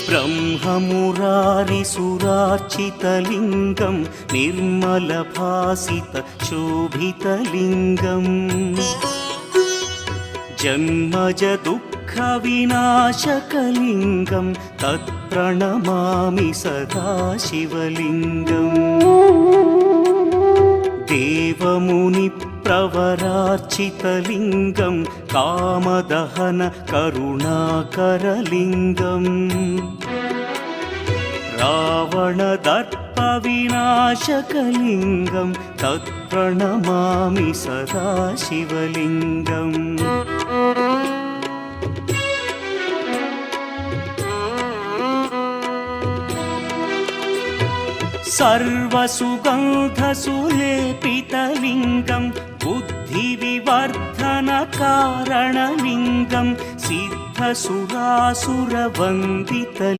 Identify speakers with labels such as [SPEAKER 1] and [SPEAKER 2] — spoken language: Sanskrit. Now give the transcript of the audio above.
[SPEAKER 1] ब्रह्ममुरारिसुरार्चितलिङ्गं निर्मलभासितशोभितलिङ्गम् जन्मजदुःखविनाशकलिङ्गं तत्प्रणमामि सदा शिवलिङ्गम् देवमुनिप्रवरार्चितलिङ्गं कामदहन करुणाकरलिङ्गम् रावणदर्पविनाशकलिङ्गं तत्प्रणमामि सदा शिवलिङ्गम् सर्वसुगन्धसुलेपितलिङ्गं बुद्धिविवर्धनकारणलिङ्गं सिद्धसुरासुरवन्दितलिङ्गम्